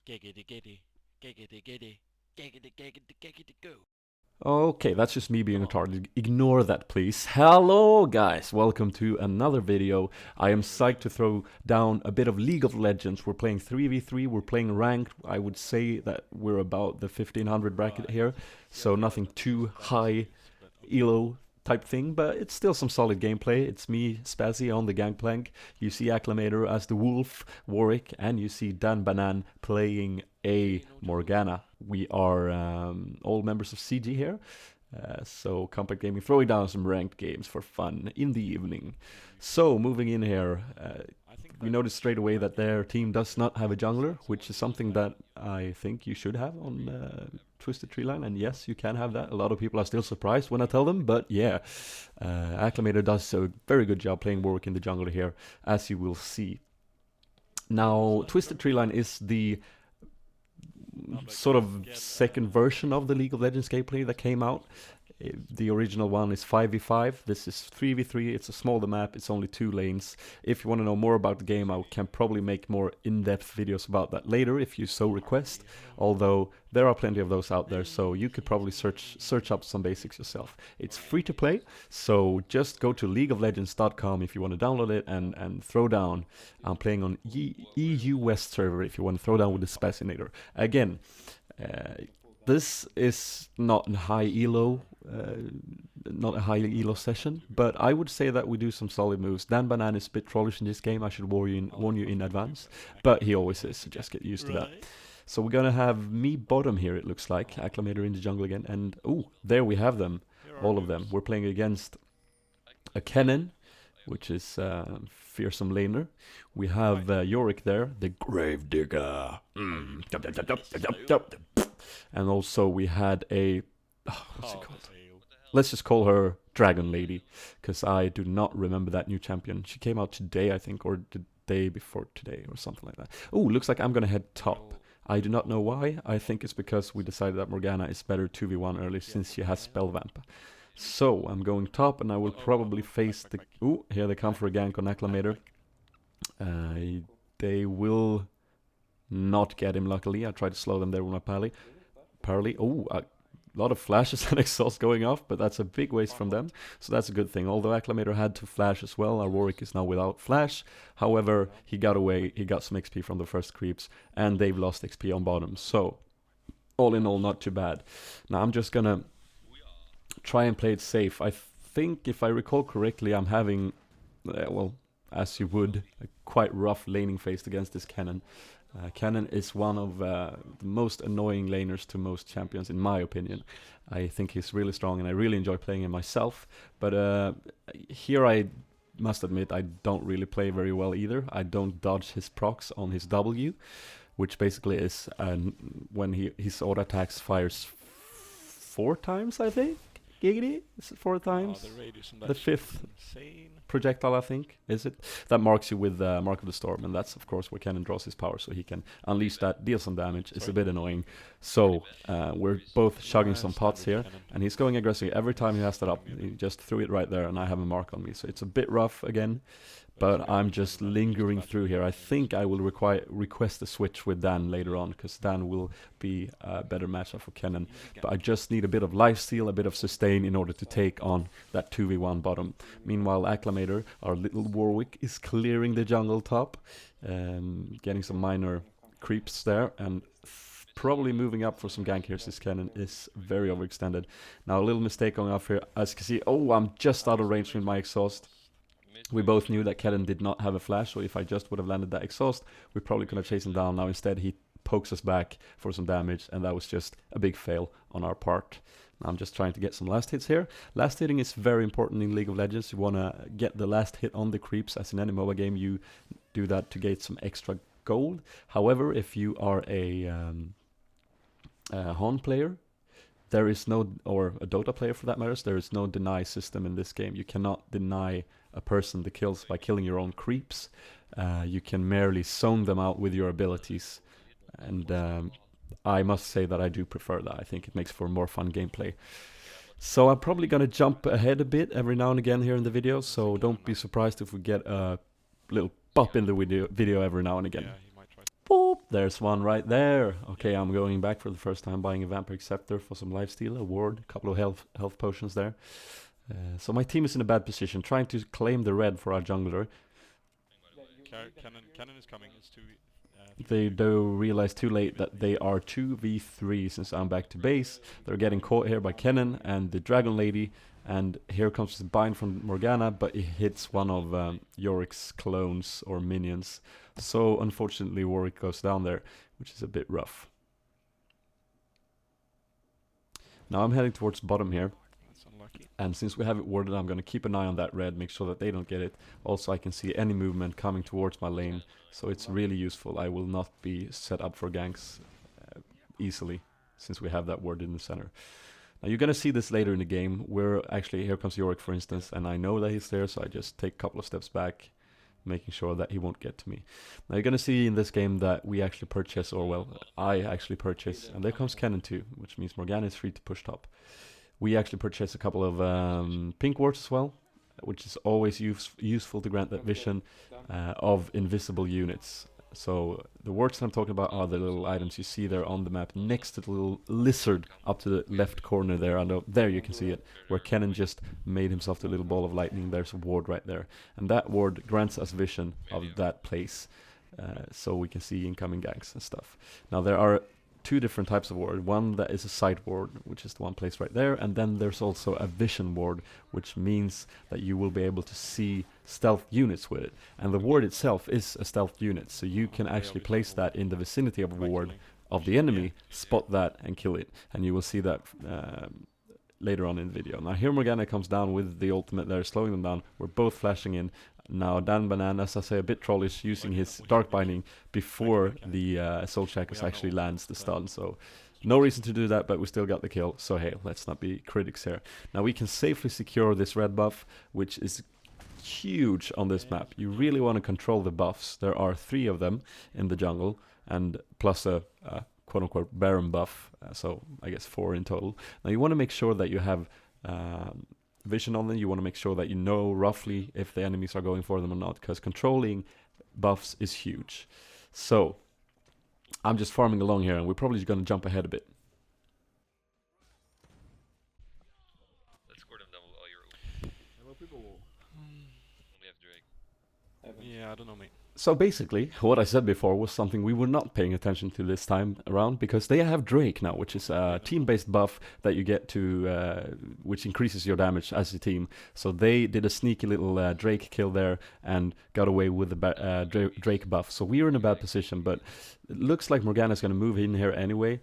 Giggity giddy, giggity giddy, giggity giggity giggity goo. Okay, that's just me being retarded. Ignore that, please. Hello, guys. Welcome to another video. I am psyched to throw down a bit of League of Legends. We're playing 3v3. We're playing ranked. I would say that we're about the 1500 bracket here, so nothing too high elo type thing, but it's still some solid gameplay. It's me, Spazie, on the Gangplank. You see Acclamator as the Wolf, Warwick, and you see Dan Banan playing a Morgana. We are all members of CG here. So Compact Gaming throwing down some ranked games for fun in the evening. So moving in here, we noticed straight away that their team does not have a jungler, which is something that I think you should have on Twisted Treeline. And yes, you can have that. A lot of people are still surprised when I tell them, but yeah, Acclamator does a very good job playing Warwick in the jungle here, as you will see. Now, Twisted Treeline is the sort of second version of the League of Legends gameplay that came out. The original one is 5v5, this is 3v3, it's a smaller map, it's only 2 lanes. If you want to know more about the game, I can probably make more in-depth videos about that later if you so request, although there are plenty of those out there, so you could probably search up some basics yourself. It's free to play, so just go to leagueoflegends.com if you want to download it and throw down. I'm playing on EU West server if you want to throw down with the Spazie. Again, this is not a high elo, not a high elo session, but I would say that we do some solid moves. Dan Banan is a bit trollish in this game, I should warn you in advance, but he always is, so just get used to that. So we're gonna have me bottom here, it looks like, Acclamator in the jungle again, and oh, there we have them, all of them. We're playing against a Kennen, which is fearsome laner. We have Yorick there, the Grave Digger. And also we had a, what's it called? Let's just call her Dragon Lady, because I do not remember that new champion. She came out today, I think, or the day before today, or something like that. Oh, looks like I'm gonna head top. I do not know why. I think it's because we decided that Morgana is better 2v1 early, since she has Spell Vamp. So I'm going top, and I will probably face the... Ooh, here they come for a gank on Acclamator. They will not get him, luckily. I tried to slow them there with my parley. Oh, a lot of flashes and exhaust going off, but that's a big waste from them, so that's a good thing. Although Acclamator had to flash as well, our Warwick is now without flash. However, he got away, he got some XP from the first creeps, and they've lost XP on bottom. So, all in all, not too bad. Now I'm just gonna try and play it safe. I think, if I recall correctly, I'm having, well, as you would, a quite rough laning phase against this Kennen. Kennen is one of the most annoying laners to most champions, in my opinion. I think he's really strong, and I really enjoy playing him myself. But here I must admit I don't really play very well either. I don't dodge his procs on his W, which basically is when his auto attacks fires 4 times, I think. Giggity? Is it 4 times? The 5th projectile, I think, is it? That marks you with Mark of the Storm, and that's of course where Kennen draws his power, so he can unleash that, deal some damage. It's a bit annoying. So we're both chugging some pots here, and he's going aggressive. Every time he has that up, he just threw it right there, and I have a mark on me. So it's a bit rough again, but I'm just lingering through here. I think I will request a switch with Dan later on, because Dan will be a better matchup for Kennen. But I just need a bit of lifesteal, a bit of sustain in order to take on that 2v1 bottom. Meanwhile, Acclamator, our little Warwick, is clearing the jungle top, getting some minor creeps there, and probably moving up for some gank here, since Kennen is very overextended. Now a little mistake going off here, as you can see. Oh, I'm just out of range with my exhaust. We both knew that Kennen did not have a flash, so if I just would have landed that exhaust, we probably could have chased him down. Now instead he pokes us back for some damage, and that was just a big fail on our part. Now I'm just trying to get some last hits here. Last hitting is very important in League of Legends. You want to get the last hit on the creeps, as in any MOBA game. You do that to get some extra gold. However, if you are a Hon player, there is no, or a Dota player for that matters, there is no deny system in this game. You cannot deny a person the kills by killing your own creeps. You can merely zone them out with your abilities, and I must say that I do prefer that. I think it makes for more fun gameplay. So I'm probably gonna jump ahead a bit every now and again here in the video, so don't be surprised if we get a little pop in the video every now and again. Boop. There's one right there. Okay, I'm going back for the first time, buying a Vampiric Scepter for some lifesteal, a ward, a couple of health potions there. So my team is in a bad position, trying to claim the red for our jungler. Cannon is coming. It's too. They do realize too late that they are 2v3 since I'm back to base. They're getting caught here by Kennen and the Dragon Lady. And here comes the bind from Morgana, but it hits one of Yorick's clones or minions. So unfortunately Warwick goes down there, which is a bit rough. Now I'm heading towards bottom here. That's unlucky. And since we have it warded, I'm going to keep an eye on that red, make sure that they don't get it. Also, I can see any movement coming towards my lane, so it's really useful. I will not be set up for ganks easily, since we have that ward in the center. Now you're going to see this later in the game, where actually, here comes Yorick for instance, and I know that he's there, so I just take a couple of steps back, making sure that he won't get to me. Now you're going to see in this game that we actually purchase, or well, I actually purchase, and there comes Kennen too, which means Morgana is free to push top. We actually purchase a couple of pink wards as well, which is always useful to grant that vision of invisible units. So the wards that I'm talking about are the little items you see there on the map next to the little lizard up to the left corner there. And there you can see it, where Kennen just made himself a little ball of lightning. There's a ward right there. And that ward grants us vision of that place, so we can see incoming ganks and stuff. Now there are two different types of ward. One that is a sight ward, which is the one placed right there, and then there's also a vision ward, which means that you will be able to see stealth units with it. And the ward itself is a stealth unit, so you can actually place that in the vicinity of a ward of the enemy, spot that and kill it, and you will see that later on in the video. Now here Morgana comes down with the ultimate there, slowing them down. We're both flashing in. Now Dan Bananas, I say, a bit trollish, using his Dark Binding before the Soul Shackles actually lands the stun, so no reason to do that, but we still got the kill, so hey, let's not be critics here. Now we can safely secure this red buff, which is huge on this map. You really want to control the buffs. There are 3 of them in the jungle, and plus a quote-unquote Baron buff, so I guess 4 in total. Now you want to make sure that you have vision on them. You want to make sure that you know roughly if the enemies are going for them or not, because controlling buffs is huge. So I'm just farming along here, and we're probably just going to jump ahead a bit. Let's score them double all your Hello people. only have Drake. Yeah, I don't know, mate. So basically, what I said before was something we were not paying attention to this time around, because they have Drake now, which is a team-based buff that you get to, which increases your damage as a team. So they did a sneaky little Drake kill there and got away with the Drake buff. So we are in a bad position, but it looks like Morgana's going to move in here anyway.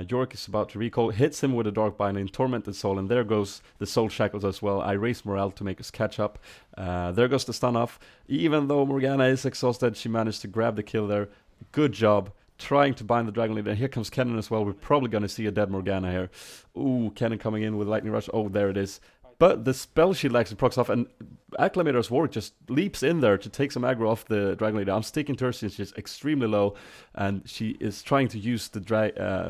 York is about to recall, hits him with a Dark Binding, Tormented Soul, and there goes the Soul Shackles as well. I raise morale to make us catch up. There goes the stun off. Even though Morgana is exhausted, she managed to grab the kill there. Good job trying to bind the Dragon Leader. Here comes Kennen as well. We're probably going to see a dead Morgana here. Ooh, Kennen coming in with Lightning Rush. Oh, there it is. But the spell shield actually procs off, and Acclamator's Warwick just leaps in there to take some aggro off the Dragon Lady. I'm sticking to her since she's extremely low, and she is trying to use the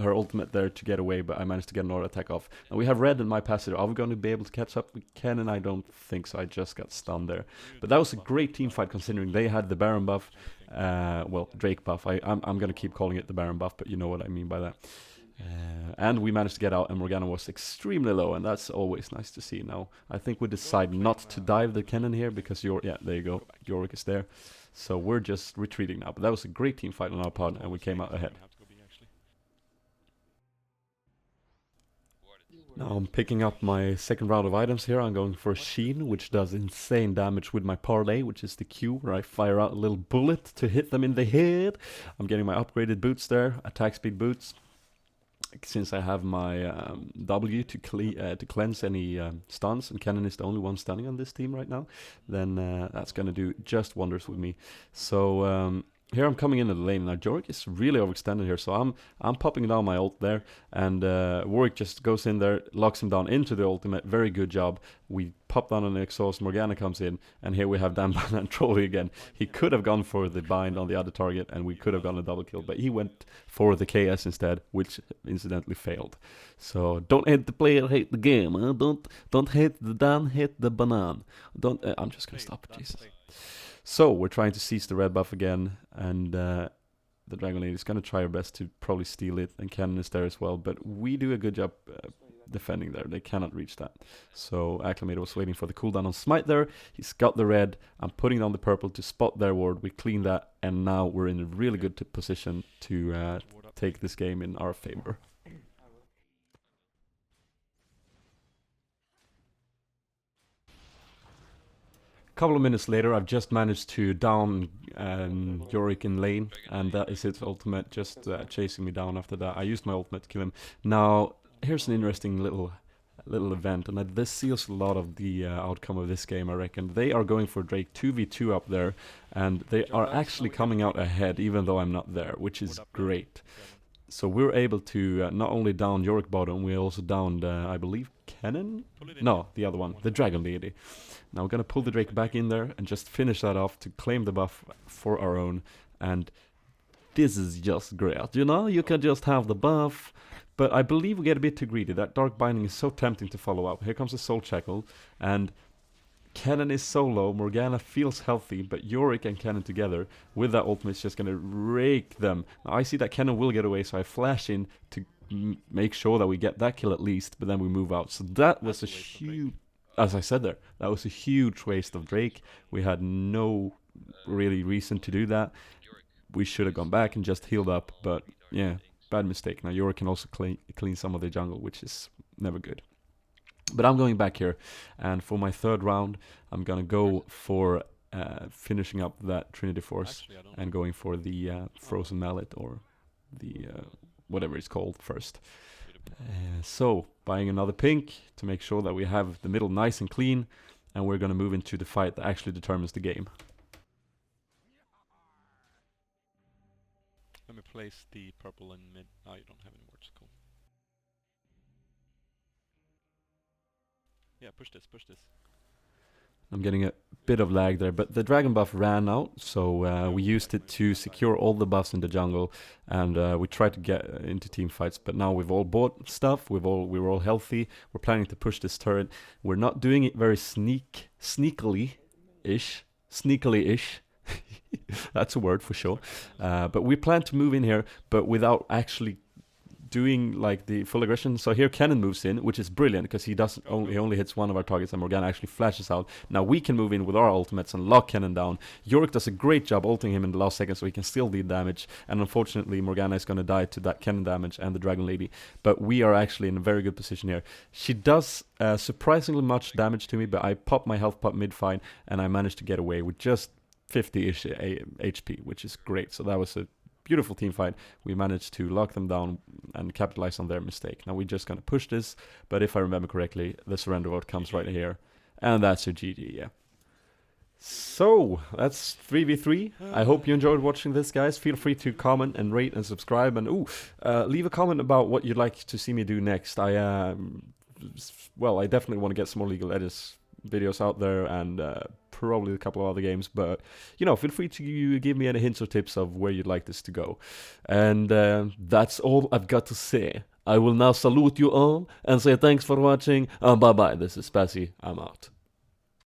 her ultimate there to get away, but I managed to get an auto attack off. Now we have red in my passive. Are we going to be able to catch up? We can, and I don't think so. I just got stunned there. But that was a great team fight considering they had the Baron buff. Well, Drake buff. I'm going to keep calling it the Baron buff, but you know what I mean by that. And we managed to get out, and Morgana was extremely low, and that's always nice to see. Now, I think we decide not to dive the Kennen here, because yeah, there you go, Yorick is there. So we're just retreating now, but that was a great team fight on our part, and we came out ahead. Now I'm picking up my second round of items here. I'm going for a Sheen, which does insane damage with my Parlay, which is the Q, where I fire out a little bullet to hit them in the head. I'm getting my upgraded boots there, attack speed boots. Since I have my W to cleanse any stuns, and Kennen is the only one stunning on this team right now, then that's going to do just wonders with me. So here I'm coming into the lane. Now Jorg is really overextended here, so I'm popping down my ult there, and Warwick just goes in there, locks him down into the ultimate. Very good job. We pop down on the exhaust, Morgana comes in, and here we have Dan and Trolley again. He could have gone for the bind on the other target, and we could have gone a double kill, but he went for the KS instead, which incidentally failed. So don't hate the player, hate the game. Huh? Don't hate the Dan, hate the banan. Don't. I'm just gonna stop. Jesus. So we're trying to seize the red buff again, and the Dragon Lady is going to try her best to probably steal it, and Cannon is there as well. But we do a good job defending there. They cannot reach that. So Acclamator was waiting for the cooldown on Smite there. He's got the red. I'm putting on the purple to spot their ward. We clean that, and now we're in a really good position to take this game in our favor. Couple of minutes later, I've just managed to down Yorick in lane, and that is his ultimate, just chasing me down after that. I used my ultimate to kill him. Now, here's an interesting little event, and this seals a lot of the outcome of this game, I reckon. They are going for Drake 2v2 up there, and they are actually coming out ahead, even though I'm not there, which is great. So we're able to not only down Yorick bottom, we also downed, I believe, Cannon? No, the other one, the Dragon Lady. Now we're gonna pull the Drake back in there and just finish that off to claim the buff for our own. And this is just great, you know? You can just have the buff. But I believe we get a bit too greedy. That Dark Binding is so tempting to follow up. Here comes the Soul Shackle, and Cannon is so low. Morgana feels healthy, but Yorick and Cannon together with that ultimate is just gonna rake them. Now I see that Cannon will get away, so I flash in to make sure that we get that kill at least, but then we move out. So that was a huge, as I said there, that was a huge waste of Drake. We had no really reason to do that. We should have gone back and just healed up, but yeah, bad mistake. Now Yorick can also clean some of the jungle, which is never good. But I'm going back here, and for my third round, I'm gonna go for finishing up that Trinity Force and going for the Frozen Mallet, or the whatever it's called first. So buying another pink to make sure that we have the middle nice and clean, and we're gonna move into the fight that actually determines the game. Let me place the purple in mid. Oh, you don't have any words. Cool. Yeah, push this, push this. I'm getting a bit of lag there, but the dragon buff ran out, so we used it to secure all the buffs in the jungle, and we tried to get into team fights. But now we've all bought stuff. We were all healthy. We're planning to push this turret. We're not doing it very sneakily-ish. That's a word for sure. But we plan to move in here, but without actually doing like the full aggression. So here Cannon moves in, which is brilliant because he only hits one of our targets, and Morgana actually flashes out. Now we can move in with our ultimates and lock Cannon down. Yorick does a great job ulting him in the last second, so he can still deal damage. And unfortunately, Morgana is going to die to that Cannon damage and the Dragon Lady. But we are actually in a very good position here. She does surprisingly much damage to me, but I pop my health pot mid-fight, and I managed to get away with just 50-ish HP, which is great. So that was a beautiful team fight. We managed to lock them down and capitalize on their mistake. Now we're just gonna push this, but if I remember correctly, the surrender vote comes right here, and that's a GG. Yeah. So that's 3v3. I hope you enjoyed watching this, guys. Feel free to comment and rate and subscribe, and leave a comment about what you'd like to see me do next. I definitely want to get some more League of Legends videos out there, and probably a couple of other games, but you know, feel free to give me any hints or tips of where you'd like this to go. And that's all I've got to say. I will now salute you all and say thanks for watching. Bye bye. This is Spazie. I'm out.